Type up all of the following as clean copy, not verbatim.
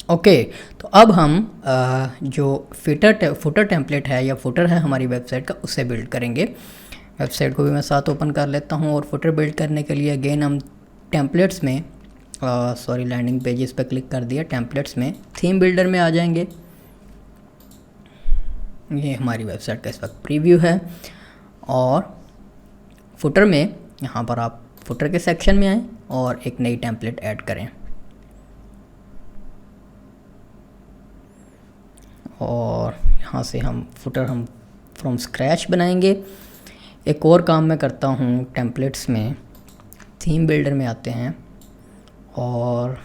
Okay, तो अब हम जो फुटर टेम्पलेट है या फुटर है हमारी वेबसाइट का, उसे बिल्ड करेंगे। वेबसाइट को भी मैं साथ ओपन कर लेता हूँ और फुटर बिल्ड करने के लिए अगेन हम टेम्पलेट्स में लैंडिंग पेजेस पे क्लिक कर दिया। टेम्पलेट्स में थीम बिल्डर में आ जाएंगे। ये हमारी वेबसाइट का इस वक्त प्रीव्यू है और फुटर में यहाँ पर आप फुटर के सेक्शन में आएँ और एक नई टेम्पलेट ऐड करें और यहाँ से हम फ्रॉम स्क्रैच बनाएंगे। एक और काम मैं करता हूँ, टेम्पलेट्स में थीम बिल्डर में आते हैं और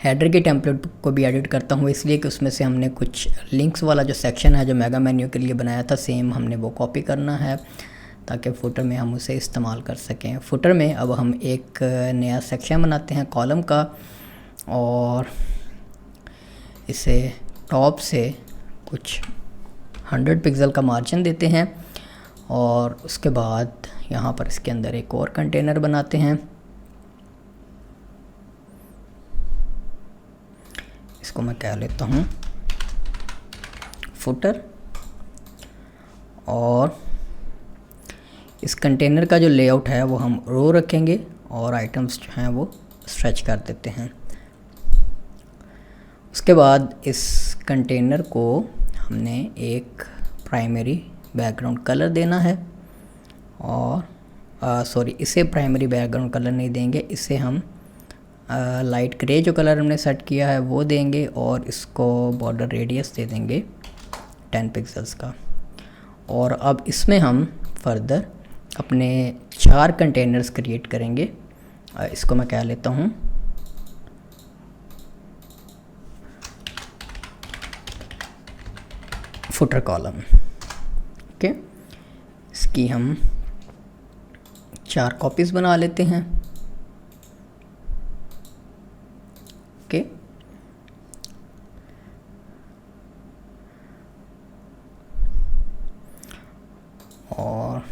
हेडर के टेम्पलेट को भी एडिट करता हूँ, इसलिए कि उसमें से हमने कुछ लिंक्स वाला जो सेक्शन है जो मेगा मेन्यू के लिए बनाया था, सेम हमने वो कॉपी करना है ताकि फुटर में हम उसे इस्तेमाल कर सकें। फुटर में अब हम एक नया सेक्शन बनाते हैं कॉलम का और इसे टॉप से कुछ 100 पिक्सल का मार्जिन देते हैं और उसके बाद यहाँ पर इसके अंदर एक और कंटेनर बनाते हैं। इसको मैं कह लेता हूँ फुटर और इस कंटेनर का जो लेआउट है वो हम रो रखेंगे और आइटम्स जो हैं वो स्ट्रेच कर देते हैं। उसके बाद इस कंटेनर को हमने एक प्राइमरी बैकग्राउंड कलर देना है और इसे प्राइमरी बैकग्राउंड कलर नहीं देंगे, इसे हम लाइट ग्रे जो कलर हमने सेट किया है वो देंगे और इसको बॉर्डर रेडियस दे देंगे 10 पिक्सल्स का। और अब इसमें हम फर्दर अपने 4 कंटेनर्स क्रिएट करेंगे। इसको मैं कह लेता हूँ फुटर कॉलम। ओके, इसकी हम 4 कॉपीज़ बना लेते हैं। ओके, और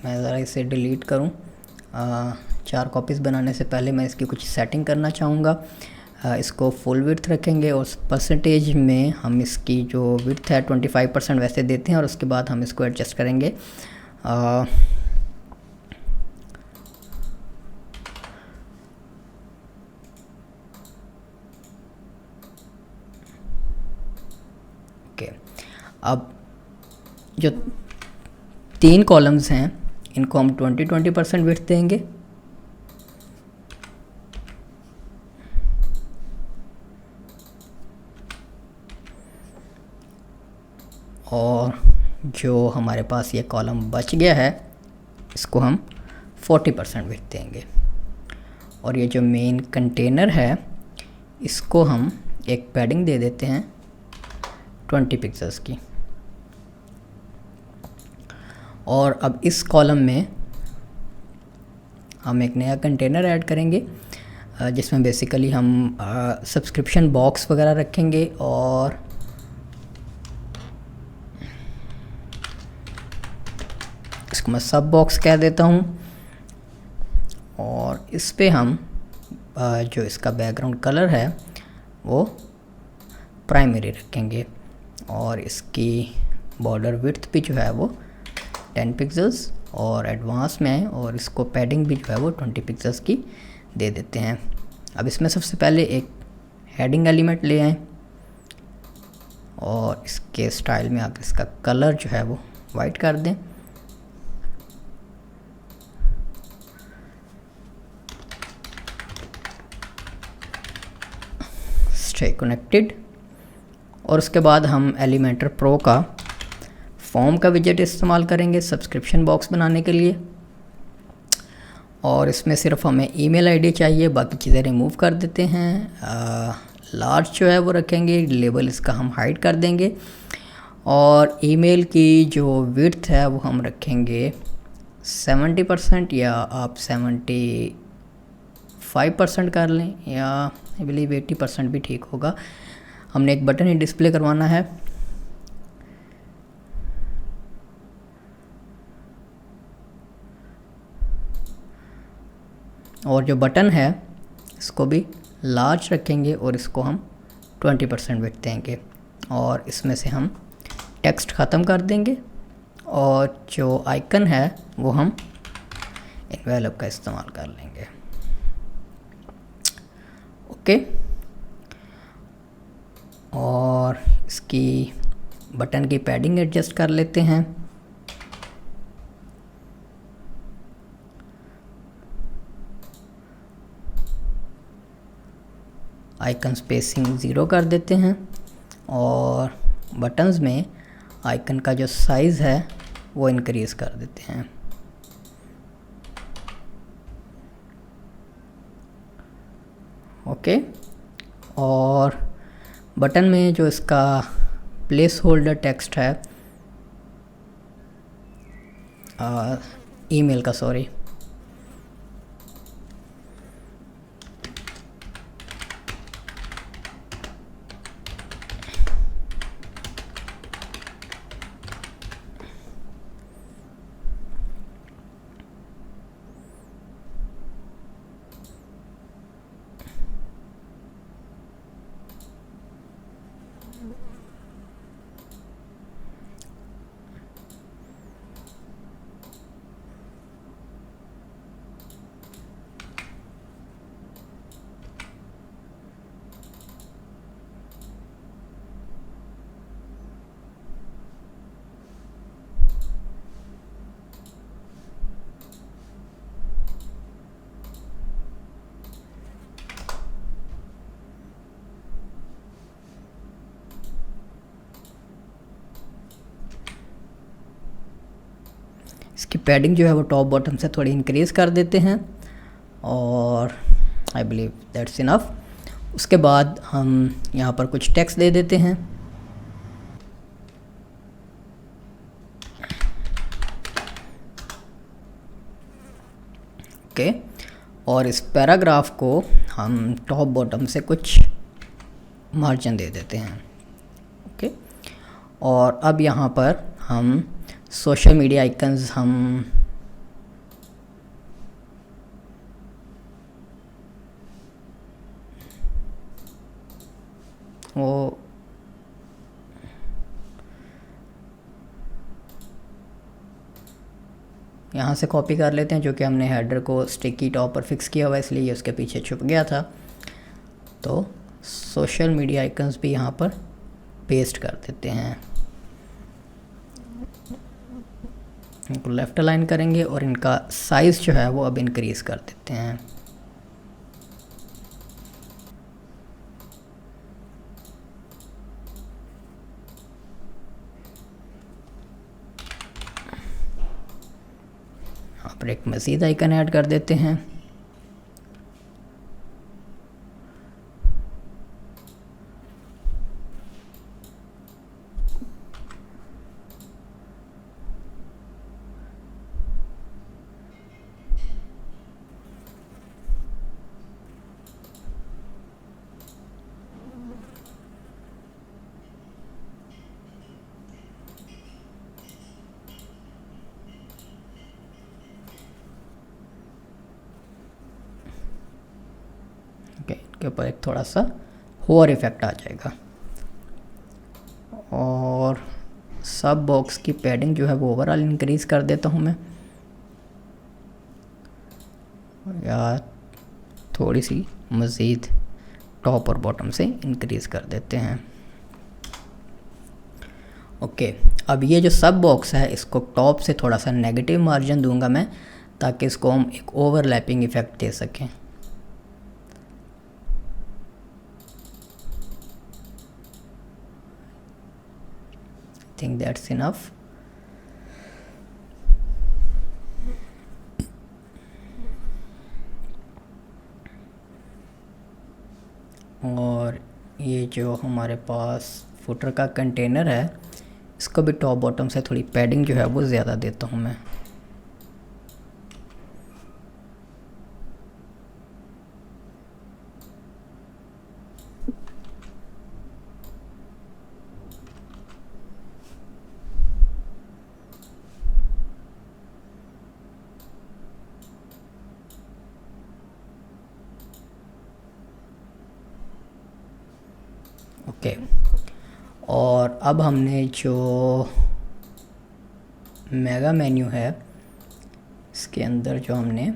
मैं ज़रा इसे डिलीट करूं। 4 कॉपीज़ बनाने से पहले मैं इसकी कुछ सेटिंग करना चाहूँगा। इसको फुल विड्थ रखेंगे और परसेंटेज में हम इसकी जो विड्थ है 25% वैसे देते हैं और उसके बाद हम इसको एडजस्ट करेंगे। ओके, अब जो 3 कॉलम्स हैं इनको हम 20% विड्थ देंगे और जो हमारे पास ये कॉलम बच गया है इसको हम 40% विड्थ देंगे। और ये जो मेन कंटेनर है इसको हम एक पैडिंग दे देते हैं 20 पिक्सल्स की। और अब इस कॉलम में हम एक नया कंटेनर ऐड करेंगे जिसमें बेसिकली हम सब्सक्रिप्शन बॉक्स वगैरह रखेंगे और इसको मैं सब बॉक्स कह देता हूँ। और इस पे हम जो इसका बैकग्राउंड कलर है वो प्राइमरी रखेंगे और इसकी बॉर्डर विड्थ भी जो है वो 10 पिक्सल्स और एडवांस में है और इसको पैडिंग भी जो है वो 20 पिक्सल्स की दे देते हैं। अब इसमें सबसे पहले एक हेडिंग एलिमेंट ले आएँ और इसके स्टाइल में आकर इसका कलर जो है वो वाइट कर दें। Stay connected. और उसके बाद हम एलिमेंटर प्रो का फॉर्म का विजेट इस्तेमाल करेंगे सब्सक्रिप्शन बॉक्स बनाने के लिए और इसमें सिर्फ हमें ईमेल आईडी चाहिए, बाकी चीज़ें रिमूव कर देते हैं। लार्ज जो है वो रखेंगे, लेबल इसका हम हाइड कर देंगे और ईमेल की जो विड्थ है वो हम रखेंगे 70% या आप 75% कर लें या आई बिलीव 80% भी ठीक होगा। हमने एक बटन ही डिस्प्ले करवाना है और जो बटन है इसको भी लार्ज रखेंगे और इसको हम 20% विड्थ देंगे और इसमें से हम टेक्स्ट ख़त्म कर देंगे और जो आइकन है वो हम एनवेलप का इस्तेमाल कर लेंगे। ओके, और इसकी बटन की पैडिंग एडजस्ट कर लेते हैं। आइकन स्पेसिंग 0 कर देते हैं और बटन्स में आइकन का जो साइज़ है वो इंक्रीज़ कर देते हैं। ओके, और बटन में जो इसका प्लेस होल्डर टेक्स्ट है, ईमेल का, सॉरी, इसकी पैडिंग जो है वो टॉप बॉटम से थोड़ी इंक्रीज़ कर देते हैं और आई बिलीव दैट्स इनफ। उसके बाद हम यहाँ पर कुछ टेक्स्ट दे देते हैं। ओके, और इस पैराग्राफ को हम टॉप बॉटम से कुछ मार्जिन दे देते हैं। ओके, और अब यहाँ पर हम सोशल मीडिया आइकन्स हम वो यहाँ से कॉपी कर लेते हैं, जो कि हमने हेडर को स्टिकी टॉप पर फिक्स किया हुआ है, इसलिए ये उसके पीछे छुप गया था। तो सोशल मीडिया आइकन्स भी यहाँ पर पेस्ट कर देते हैं। इनको लेफ़्ट अलाइन करेंगे और इनका साइज़ जो है वो अब इंक्रीज़ कर देते हैं। यहाँ पर एक मज़ीद आइकन ऐड कर देते हैं। ओके, इनके ऊपर एक थोड़ा सा होवर इफेक्ट आ जाएगा और सब बॉक्स की पैडिंग जो है वो ओवरऑल इंक्रीज़ कर देता हूँ मैं, या थोड़ी सी मज़ीद टॉप और बॉटम से इंक्रीज़ कर देते हैं। ओके, अब ये जो सब बॉक्स है इसको टॉप से थोड़ा सा नेगेटिव मार्जिन दूंगा मैं, ताकि इसको हम एक ओवरलैपिंग इफ़ेक्ट दे सकें। I think that's enough. और ये जो हमारे पास फुटर का कंटेनर है, इसको भी टॉप बॉटम से थोड़ी पैडिंग जो है वो ज़्यादा देता हूँ मैं। ओके। और अब हमने जो मेगा मेन्यू है इसके अंदर जो हमने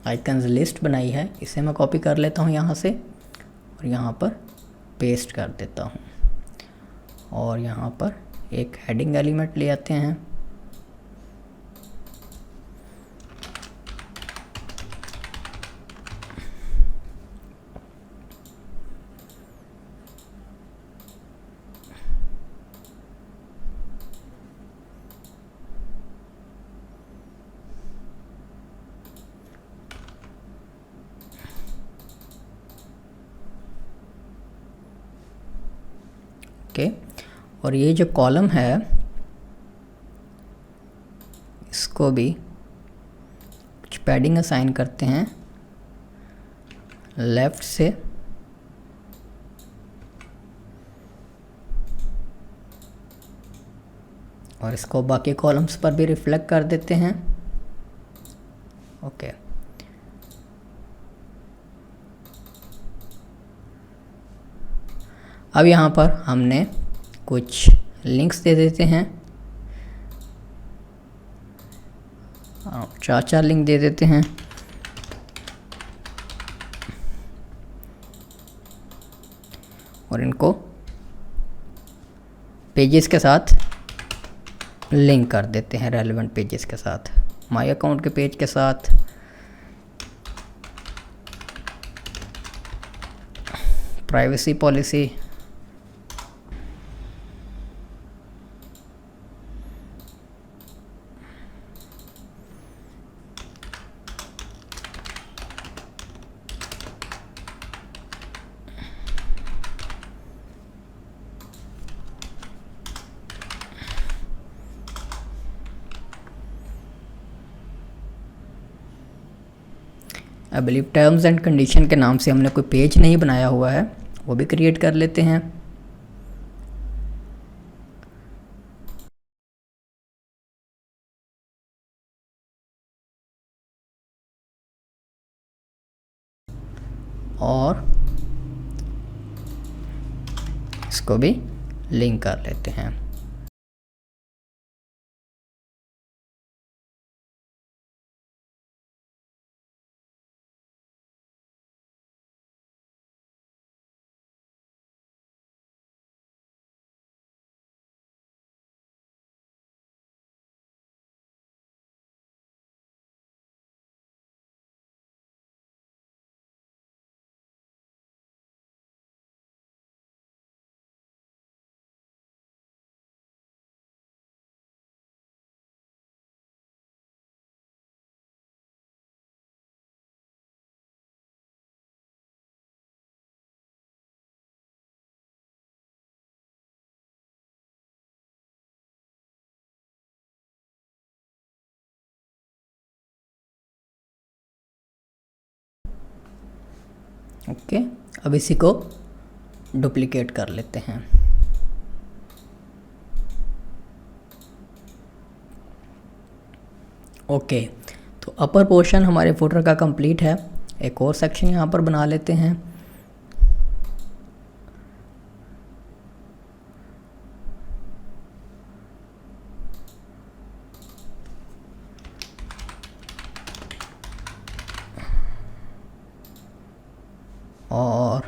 आइकन्स लिस्ट बनाई है, इसे मैं कॉपी कर लेता हूँ यहाँ से और यहाँ पर पेस्ट कर देता हूँ। और यहाँ पर एक हेडिंग एलिमेंट ले आते हैं। ओके। और ये जो कॉलम है इसको भी कुछ पैडिंग असाइन करते हैं लेफ़्ट से, और इसको बाकी कॉलम्स पर भी रिफ्लेक्ट कर देते हैं। ओके। अब यहाँ पर हमने कुछ लिंक्स दे देते हैं, 4 लिंक दे देते हैं। और इनको पेजेस के साथ लिंक कर देते हैं, रेलेवेंट पेजेस के साथ, माई अकाउंट के पेज के साथ, privacy policy, I believe terms and condition के नाम से हमने कोई पेज नहीं बनाया हुआ है, वो भी क्रिएट कर लेते हैं। और इसको भी लिंक कर लेते हैं। ओके। अब इसी को डुप्लीकेट कर लेते हैं। ओके, तो अपर पोर्शन हमारे फुटर का कंप्लीट है। एक और सेक्शन यहाँ पर बना लेते हैं। और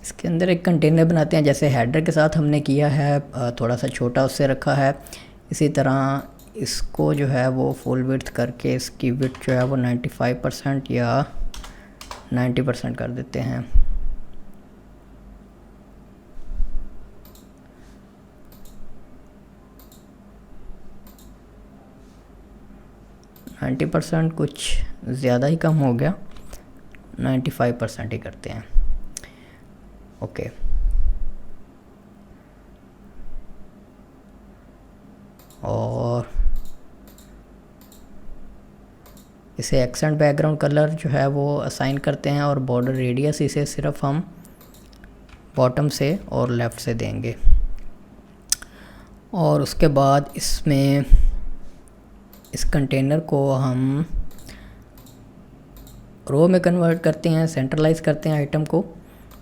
इसके अंदर एक कंटेनर बनाते हैं, जैसे हेडर के साथ हमने किया है, थोड़ा सा छोटा उससे रखा है। इसी तरह इसको जो है वो फुल विड्थ करके इसकी विड्थ जो है वो 95% या 90% कर देते हैं। नाइन्टी % कुछ ज़्यादा ही कम हो गया, 95% ही करते हैं। ओके। और इसे एक्सेंट बैकग्राउंड कलर जो है वो असाइन करते हैं, और बॉर्डर रेडियस इसे सिर्फ हम बॉटम से और लेफ़्ट से देंगे। और उसके बाद इसमें इस कंटेनर को हम रो में कन्वर्ट करते हैं, सेंट्रलाइज करते हैं आइटम को,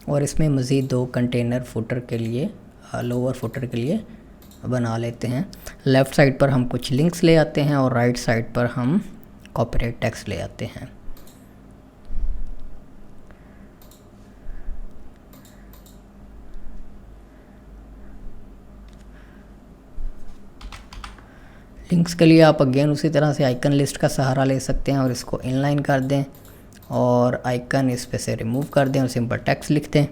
और इसमें मज़ीद 2 कंटेनर फुटर के लिए, लोअर फुटर के लिए बना लेते हैं। लेफ़्ट साइड पर हम कुछ लिंक्स ले आते हैं और राइट साइड पर हम कॉपीराइट टेक्स्ट ले आते हैं। लिंक्स के लिए आप अगेन उसी तरह से आइकन लिस्ट का सहारा ले सकते हैं और इसको इनलाइन कर दें और आइकन इस पे से रिमूव कर दें और सिंपल टेक्स्ट लिख दें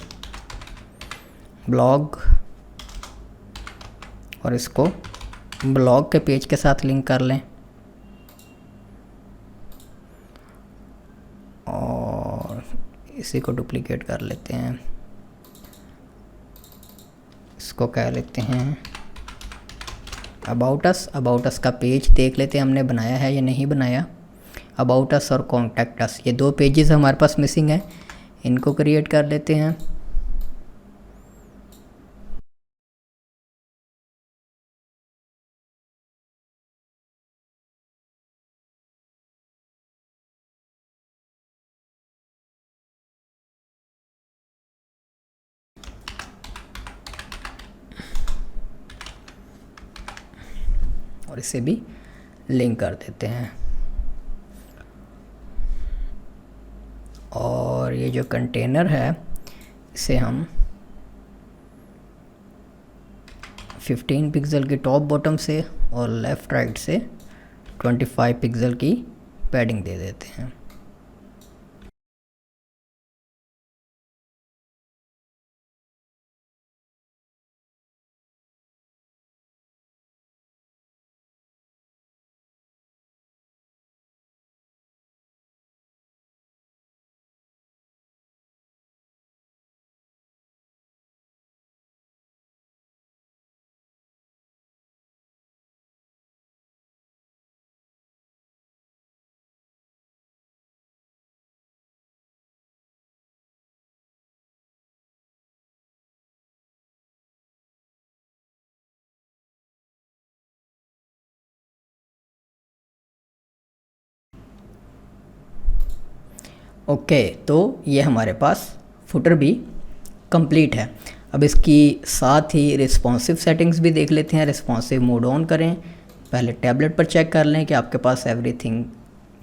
ब्लॉग, और इसको ब्लॉग के पेज के साथ लिंक कर लें और इसी को डुप्लीकेट कर लेते हैं। इसको कह लेते हैं अबाउट अस का पेज देख लेते हैं हमने बनाया है या नहीं बनाया। अबाउट अस और कॉन्टैक्ट अस, ये 2 पेजेस हमारे पास मिसिंग है, इनको क्रिएट कर लेते हैं। और इसे भी लिंक कर देते हैं। और ये जो कंटेनर है इसे हम 15 पिक्सल की टॉप बॉटम से और लेफ़्ट राइट से 25 पिक्सल की पैडिंग दे देते हैं। ओके, तो ये हमारे पास फुटर भी कंप्लीट है। अब इसकी साथ ही रिस्पॉन्सिव सेटिंग्स भी देख लेते हैं। रिस्पॉन्सिव मोड ऑन करें, पहले टैबलेट पर चेक कर लें कि आपके पास एवरीथिंग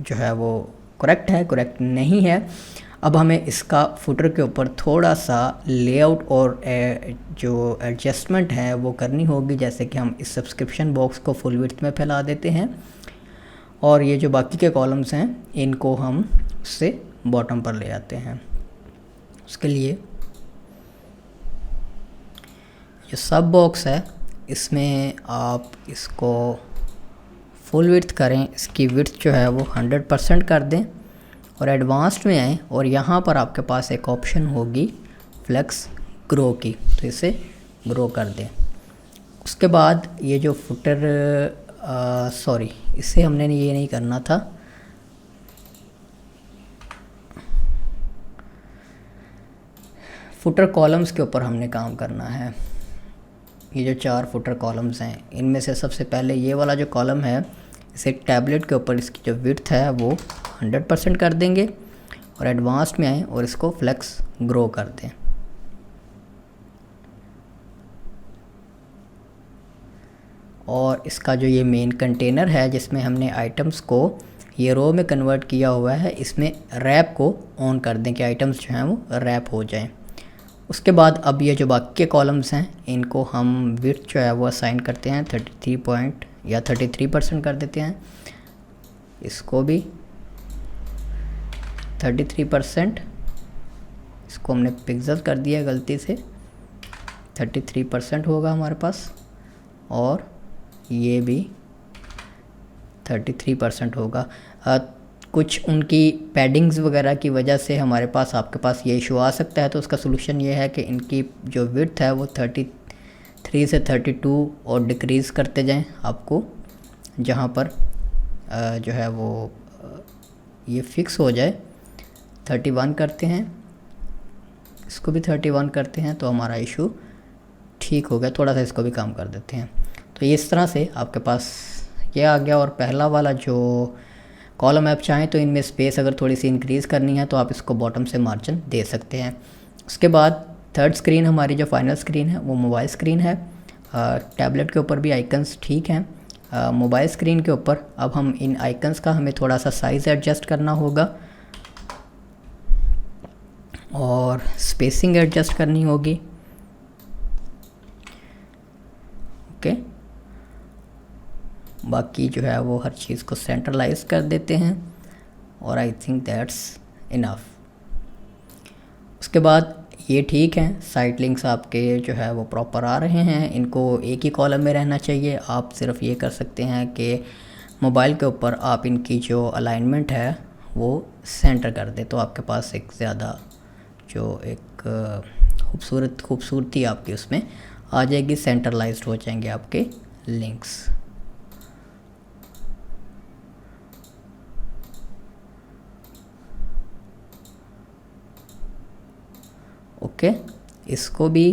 जो है वो करेक्ट है, करेक्ट नहीं है। अब हमें इसका फुटर के ऊपर थोड़ा सा लेआउट और जो एडजस्टमेंट है वो करनी होगी, जैसे कि हम इस सब्सक्रिप्शन बॉक्स को फुल विड्थ में फैला देते हैं और ये जो बाकी के कॉलम्स हैं इनको हम उससे बॉटम पर ले आते हैं। उसके लिए जो सब बॉक्स है इसमें आप इसको फुल विड्थ करें, इसकी विड्थ जो है वो 100% कर दें और एडवांस्ड में आएँ और यहाँ पर आपके पास एक ऑप्शन होगी फ्लेक्स ग्रो की, तो इसे ग्रो कर दें। उसके बाद ये जो फुटर सॉरी इसे हमने ये नहीं करना था, फुटर कॉलम्स के ऊपर हमने काम करना है। ये जो 4 फुटर कॉलम्स हैं इनमें से सबसे पहले ये वाला जो कॉलम है इसे टैबलेट के ऊपर इसकी जो विड्थ है वो 100% कर देंगे और एडवांस्ड में आएँ और इसको फ्लेक्स ग्रो कर दें। और इसका जो ये मेन कंटेनर है जिसमें हमने आइटम्स को ये रो में कन्वर्ट किया हुआ है, इसमें रैप को ऑन कर दें कि आइटम्स जो हैं वो रैप हो जाएं। उसके बाद अब ये जो बाकी के कॉलम्स हैं इनको हम विड्थ जो है वो असाइन करते हैं 33% कर देते हैं। इसको भी 33%, इसको हमने पिक्सल कर दिया गलती से, 33% होगा हमारे पास और ये भी 33% होगा। कुछ उनकी पैडिंग्स वगैरह की वजह से हमारे पास आपके पास ये इशू आ सकता है, तो उसका सलूशन ये है कि इनकी जो विड्थ है वो 33 से 32 और डिक्रीज़ करते जाएं आपको, जहाँ पर जो है वो ये फिक्स हो जाए। 31 करते हैं, इसको भी 31 करते हैं तो हमारा इशू ठीक हो गया। थोड़ा सा इसको भी कम कर देते हैं। तो इस तरह से आपके पास ये आ गया। और पहला वाला जो कॉलम आप चाहें तो इनमें स्पेस अगर थोड़ी सी इंक्रीज़ करनी है तो आप इसको बॉटम से मार्जिन दे सकते हैं। उसके बाद थर्ड स्क्रीन हमारी जो फाइनल स्क्रीन है वो मोबाइल स्क्रीन है। टैबलेट के ऊपर भी आइकन्स ठीक हैं। मोबाइल स्क्रीन के ऊपर अब हम इन आइकन्स का हमें थोड़ा सा साइज़ एडजस्ट करना होगा और स्पेसिंग एडजस्ट करनी होगी। ओके, बाकी जो है वो हर चीज़ को सेंट्रलाइज कर देते हैं और आई थिंक दैट्स इनफ। उसके बाद ये ठीक है, साइड लिंक्स आपके जो है वो प्रॉपर आ रहे हैं, इनको एक ही कॉलम में रहना चाहिए। आप सिर्फ ये कर सकते हैं कि मोबाइल के ऊपर आप इनकी जो अलाइनमेंट है वो सेंटर कर दें, तो आपके पास एक ज़्यादा जो एक खूबसूरती आपकी उसमें आ जाएगी, सेंट्रलाइज्ड हो जाएंगे आपके लिंक्स। ओके, इसको भी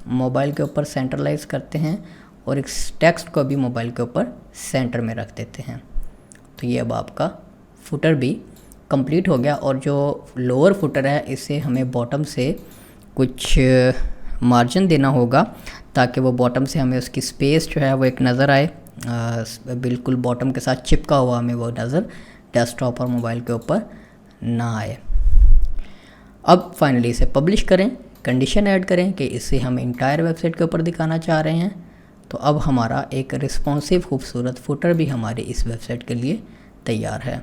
मोबाइल के ऊपर सेंट्रलाइज करते हैं और इस टेक्स्ट को भी मोबाइल के ऊपर सेंटर में रख देते हैं। तो ये अब आपका फुटर भी कंप्लीट हो गया। और जो लोअर फुटर है इसे हमें बॉटम से कुछ मार्जिन देना होगा ताकि वो बॉटम से हमें उसकी स्पेस जो है वो एक नज़र आए, बिल्कुल बॉटम के साथ चिपका हुआ हमें वो नज़र डेस्कटॉप और मोबाइल के ऊपर ना आए। अब फाइनली इसे पब्लिश करें, कंडीशन ऐड करें कि इसे हम इंटायर वेबसाइट के ऊपर दिखाना चाह रहे हैं। तो अब हमारा एक रिस्पॉन्सिव खूबसूरत फुटर भी हमारी इस वेबसाइट के लिए तैयार है।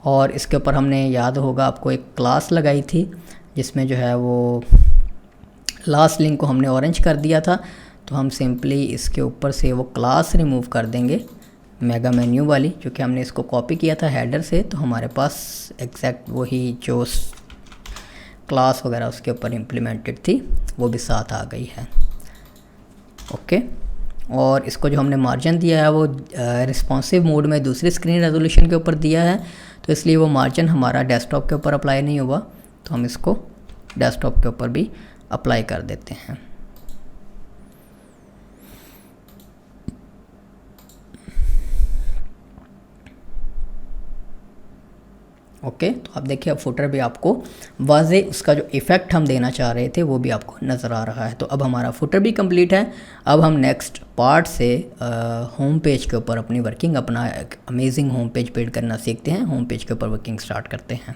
और इसके ऊपर हमने याद होगा आपको एक क्लास लगाई थी जिसमें जो है वो लास्ट लिंक को हमने ऑरेंज कर दिया था। तो हम सिंपली इसके ऊपर से वो क्लास रिमूव कर देंगे, मेगा मेन्यू वाली, क्योंकि हमने इसको कॉपी किया था हेडर से, तो हमारे पास एग्जैक्ट वही जो क्लास वगैरह उसके ऊपर इम्प्लीमेंटेड थी वो भी साथ आ गई है। ओके, और इसको जो हमने मार्जिन दिया है वो रिस्पॉन्सिव मोड में दूसरी स्क्रीन रेजोल्यूशन के ऊपर दिया है, तो इसलिए वो मार्जिन हमारा डेस्कटॉप के ऊपर अप्लाई नहीं हुआ। तो हम इसको डेस्कटॉप के ऊपर भी अप्लाई कर देते हैं। ओके, तो आप देखिए अब फुटर भी आपको वाज़े उसका जो इफ़ेक्ट हम देना चाह रहे थे वो भी आपको नज़र आ रहा है। तो अब हमारा फुटर भी कंप्लीट है। अब हम नेक्स्ट पार्ट से होम पेज के ऊपर अपनी वर्किंग, अपना एक अमेजिंग होम पेज बिल्ड करना सीखते हैं। होम पेज के ऊपर वर्किंग स्टार्ट करते हैं।